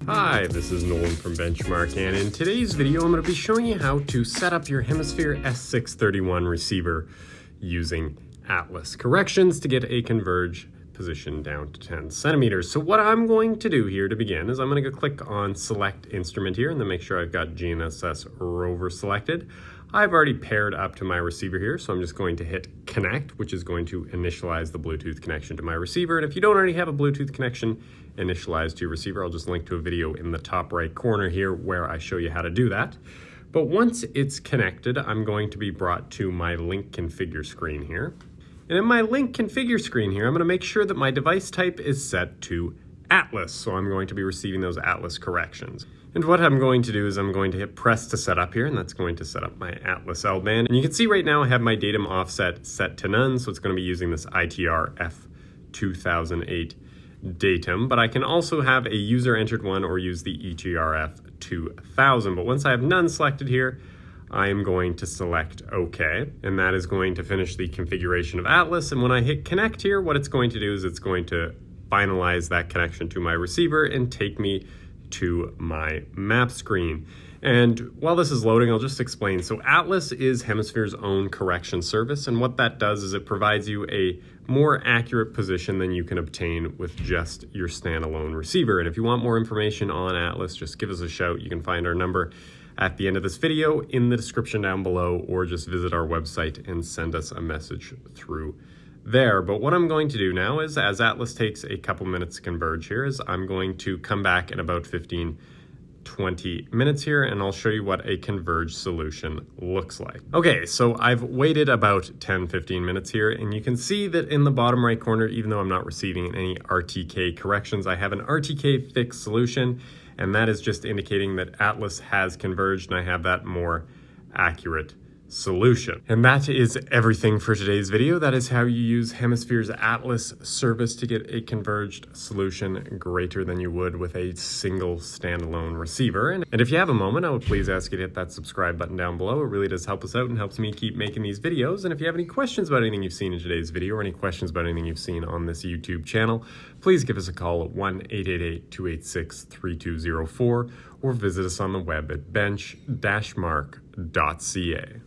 Hi, this is Nolan from Benchmark, and in today's video I'm going to be showing you how to set up your Hemisphere S631 receiver using Atlas corrections to get a converge position down to 10 centimeters. So what I'm going to do here to begin is I'm going to go click on select instrument here and then make sure I've got GNSS rover selected. I've already paired up to my receiver here, so I'm just going to hit connect, which is going to initialize the Bluetooth connection to my receiver. And if you don't already have a Bluetooth connection initialized to your receiver, I'll just link to a video in the top right corner here where I show you how to do that. But once it's connected, I'm going to be brought to my link configure screen here. And in my link configure screen here, I'm going to make sure that my device type is set to Atlas. So I'm going to be receiving those Atlas corrections. And what I'm going to do is I'm going to hit press to set up here, and that's going to set up my Atlas L-band. And you can see right now I have my datum offset set to none, so it's going to be using this ITR F2008 datum. But I can also have a user entered one or use the ETRF 2000. But once I have none selected here, I am going to select OK, and that is going to finish the configuration of Atlas. And when I hit connect here, what it's going to do is it's going to finalize that connection to my receiver and take me to my map screen. And while this is loading, I'll just explain. So Atlas is Hemisphere's own correction service, and what that does is it provides you a more accurate position than you can obtain with just your standalone receiver. And if you want more information on Atlas, just give us a shout. You can find our number at the end of this video in the description down below, or just visit our website and send us a message through there. But what I'm going to do now is, as Atlas takes a couple minutes to converge here, is I'm going to come back in about 15-20 minutes here, and I'll show you what a converged solution looks like. Okay, so I've waited about 10-15 minutes here, and you can see that in the bottom right corner, even though I'm not receiving any RTK corrections, I have an RTK fixed solution, and that is just indicating that Atlas has converged, and I have that more accurate solution. And that is everything for today's video. That is how you use Hemisphere's Atlas service to get a converged solution greater than you would with a single standalone receiver. And if you have a moment, I would please ask you to hit that subscribe button down below. It really does help us out and helps me keep making these videos. And if you have any questions about anything you've seen in today's video or any questions about anything you've seen on this YouTube channel, please give us a call at 1-888-286-3204 or visit us on the web at bench-mark.ca.